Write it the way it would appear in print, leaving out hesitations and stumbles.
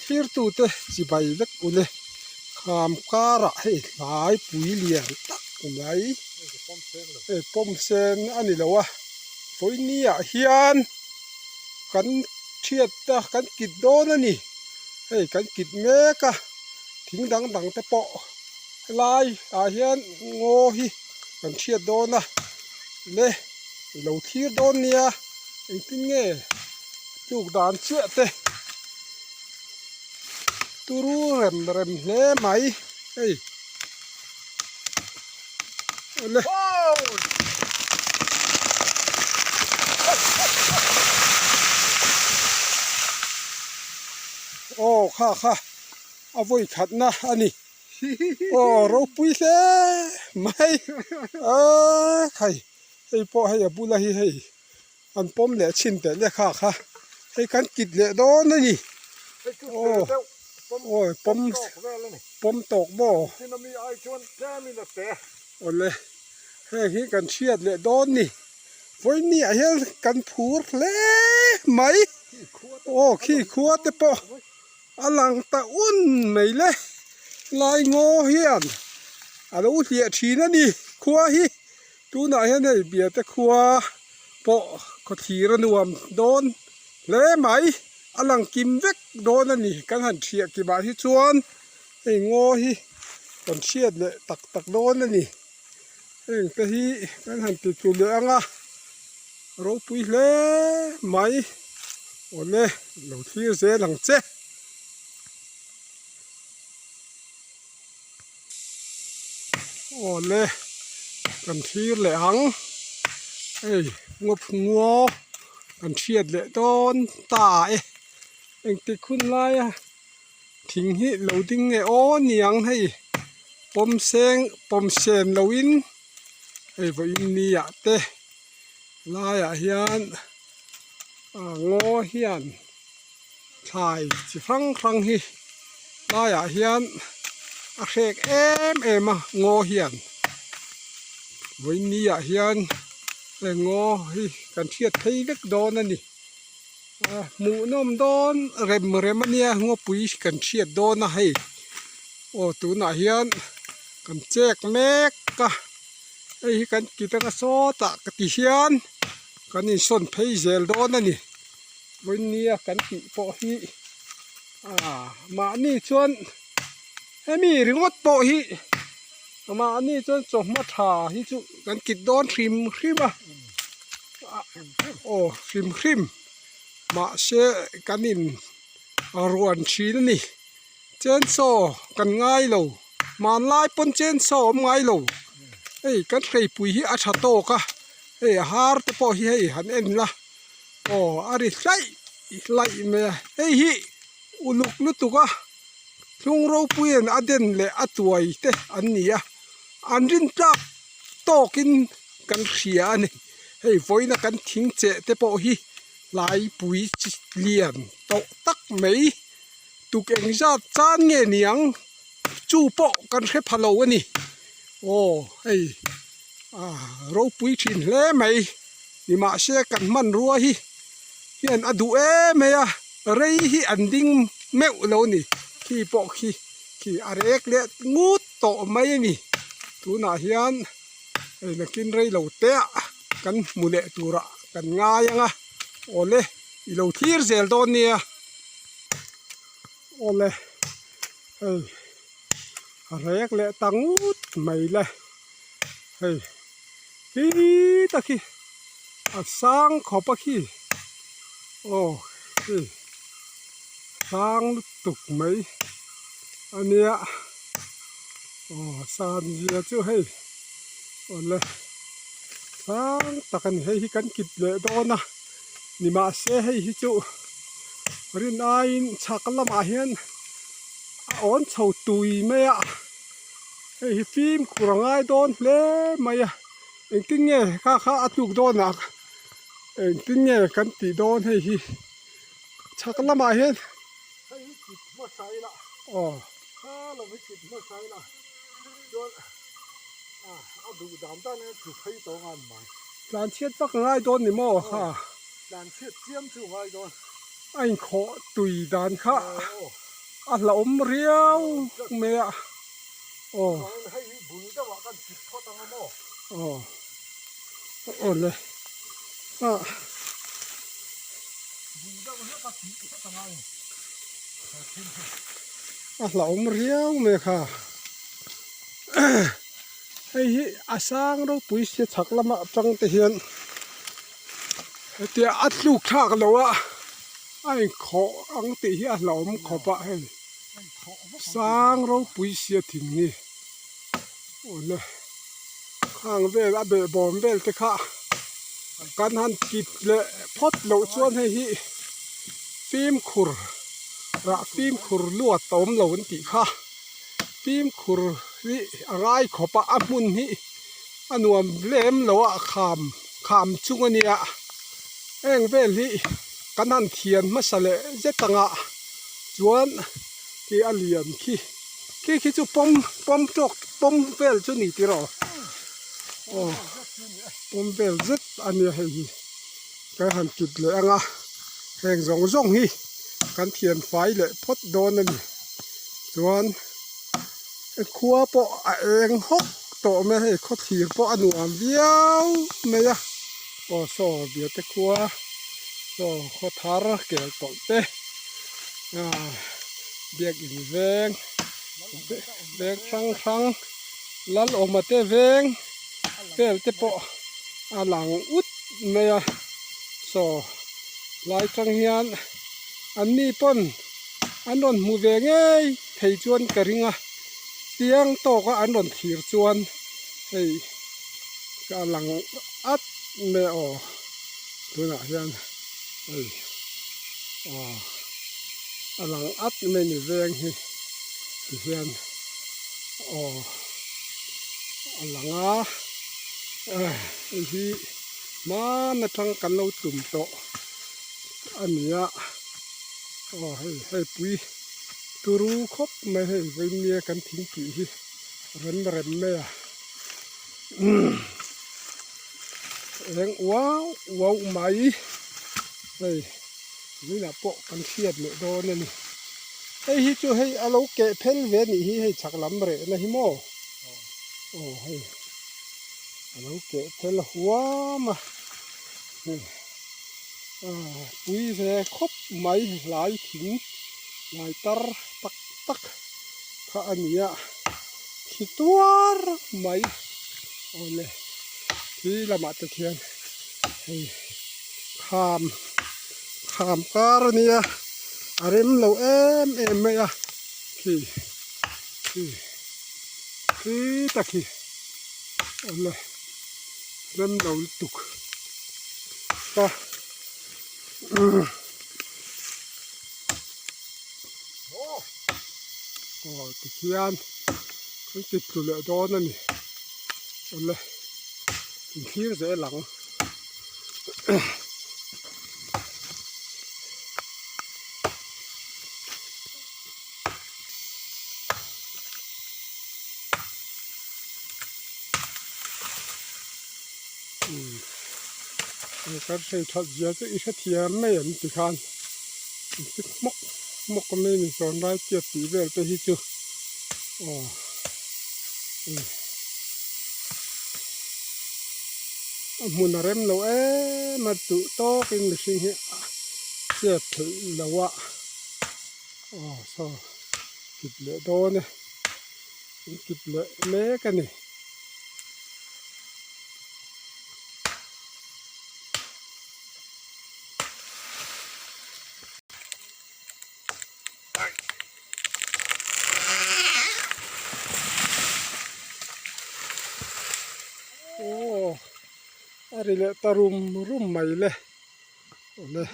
ทีร์ตูเตสิใบเล็กอุเลขามการะให้หลายปุ๋ยเลี้ยงตักไหลป้อมเซนอันนี้แล้ววะฝนนี้เฮียนกันเชียดตะกันกิดโดนนี่ให้กันกิดเมกะทิ้งดังแต่เปาะลายเฮียนโง่ฮิกันเชียดโดนนะเล่เราทีร์โดนเนี่ยเองติ้งเงี้ยลูกดานเชื่อเตตูรู้เร็มเล่ไหมเฮ้ยเลยโอ้ค่ะเอาไว้ขัดนะอันนี้โอ้เราปุ้ยเซ่ไม่ใครให้พ่อให้บุลให้อันป้อมแหล่ชินแต่เนี่ยค่ะให้กันกิดแหล่โดนนี่โอ้ป้อมตกบ่โอ้เลยให้กันเชียดแหล่โดนนี่ไว้เนี่ยให้กันผูดเล่ไหมโอ้ขี้ขวดแต่ปออลังตะอุ่นไม่เลยลายงอเฮียนเราเสียชีนั่นนี่ขวฮิดูหน่อยให้เนี่ยเบียดแต่ขวปอก็ทีระนวมโดนเล่ไหมอลังกิมเวกโดนนั่นนี่กันหันเชียกี่บาทที่ชวนไอ้งอฮิกันเชียดเลยตักโดนนั่นนี่แต่ที่กันหันติดจุดเหลืองเราปุยเล่ไหมโอ้เล่เราที่เสียหลังเจ๊โอ้เล่กันที่เหลืองงบงัวกันเชียดเลยต้นตายเองติดคุณไล่ทิ้งหิเราดิ้งไงโอ้เนียงให้ปมเซงเราอินวันนี้เตะลายเฮียนงอเฮียนชายสิฟังฮิลายเฮียนเช็กเอ็มงอเฮียนวันนี้เฮียนงอฮิกันเชียดไทยเล็กโดนนั่นนี่หมูนมโดนเร็มเนี่ยงอปุ๋ยกันเชียดโดนนะให้โอ้ตัวน่ะเฮียนกันแจกแมกกะกันกินตะโซตะกติเฮียนกันนี่ส่วนเพย์เซลโดนนั่นนี่วันนี้กันกิปอฮีมานี่ชวนให้มีหรืองดปอฮีมานี่ชวนส่งมาถ่าฮิจุกันกิดโดนครีมโอ้ครีมมาเชกันนินรวนชีนนี่เจนโซกันง่ายเลยมาไล่ปนเจนโซง่ายเลยกันใครปุยอาชาโตกะฮาร์ตปอฮีหันเอ็นละโอ้อะไรไล่เมียฮิอุลุกลุตุกะลุงเราปุยนอเดนเลอตัวอีเตอันนี้อันรินจับโตกินกันเสียนี่ไฟนักกันทิ้งเจเตปอฮีไล่ปุยเลียนโตตักไม่ตุกเองจะจานเงียงจูปอกันแค่พะโลนี่โอ้เราปุยชินเล่ไหมนี่มาเชื่อกันมันรัวฮิเฮียนอดูเมียอะไรฮิอันดิ้งแมวเรานี่ขี้ปอกขี้อะไรเล็กงูโตไม่นี่ตัวน่ะเฮียนนักกินไรเราเตะกันมุเละตัวระกันง่ายยังโอ้เล่เราทีร์เซลโดนเนี่ยโอ้เล่อะไรเล็กตังงูไม่เลยตะขี้สร้างขอบขี้โอ้สร้างตุกไหมอันเนี้ยโอ้สร้างเยอะจ้ะโอ้เลยสร้างตะกันให้กันกิดเลยโดนนะนี่มาเสียให้จู่รินไอชักละมาเห็นอ่อนเฉาตุยไหมฟิล์มกรงไอโดนเลยไหมเอ็งติ้งเงี้ยข้าตุกโดนนะเอ็งติ้งเงี้ยกันตีโดนให้ชักละมาเห็นให้จิตมาใส่ละอ๋อถ้าเราไม่จิตมาใส่ละโดนเอาดูดำได้เนี่ยถูกให้ตัวงานใหม่หลานเชียดปักง่ายโดนนี่มั่วค่ะหลานเชียดเจียมถูกง่ายโดนไอ้ขอตุยดานค่ะ อ่ะละอมเรียวเมียโอ้ให้บุญจะว่ากันผิดข้อตั้งโม่โอ้โอ้เลยอ่ะบุญจะว่ากันผิดข้อตั้งไงอ่ะละอมเรียวเมียค่ะให้อาสางเราปุ๋ยเสียถักละมาจังเตียนเตียอัดลูกทักแล้ววะไอ้ขออังตีอ่ะละอมขอปะให้สร้างเราปุ๋ยเสียถึงนี่โอ้เลยข้างเวลอาเบะบอมเวลเตค่ะการหันกิบเลยพดเหลาส่วนให้ฮิฟิล์มขุรระฟิล์มขุรลวดต้มเหลาวันติค่ะฟิล์มขุรวิอะไรขอปะอัมุนฮิอันวมเล่มเหลาขามจุงอันเนี้ยเอ็งเวลฮิการหันเทียนมาสละเจตังะจวนที่อเลียนขี้จุปมจกปมเวลจุนี่ที่เราโอ้ปมเวลจิตอันนี้ให้ก็หันกิบเลยอ่ะแห่งสองฮีกันเทียนไฟเลยพดโดนนั่นส่วนครัวปะเองฮกโตไม่ให้เขาถีบปะอนุอันเดียวไม่ยะปะโซ่เบียดตะครัวโซ่เขาทาร์เกลตกเตะเบียกอีเวงครั้งลันออกมาเตะเวงเตะเตะปะหลังอุดไม่ยะโซ่ลายจังเฮียนอันนี้ป้นอันนนหมูเวงเอ้ยไทยจวนกระริงอ่ะเตียงโตก็อันนนถีจวนไอ้กำลังอัดไม่ออกตัวหน่ะยันไอ้กำลังอัดไม่หนีเวงที่ยันอันหลังไอ้ที่มาทางกันเราตุ่มโตอันนี้ให้ปุ๋ยตูรู้ครบไม่ให้ไปเมียกันทิ้งกี่รันแม่เองว้าวไหมเฮ้ยนี่แหละปะกันเครียดเนี่ยโดนนี่ไอ้ฮิจูให้เอาลูกเกะเพลเวนี่ให้ฉักลำเรนะฮิโมโอ้ให้เอาลูกเกะเพลหัวมาปุ๋ยเสครบไหมหลายถิงหลายตักถ้าอันนี้คิดตัวไหมโอ้เลยที่ละมาตะเคียนให้ขามการเนี่ยอาริมเราไม่อะขี้ตะขี้โอ้เลยเริ่มเราตุกก็ตะเคียนมันติดอยู่เลยโดนนั่นนี่โอ้เลยขี้เสียหลังก็ใช้ทัดเยอะจะอีกเทียมไม่เห็นติดคันติดมกก็ไม่มีส่วนได้เจ็บตีเวลไปที่จุมุนเริ่มเรามาตุโตเป็นสิ่งที่เจ็บถึงแล้ววะso กิบเหลือโดนเนี่ยกิบเหลือเล็กกันนี่อะไรเลยตารุ่มใหม่เลยโอ้เลย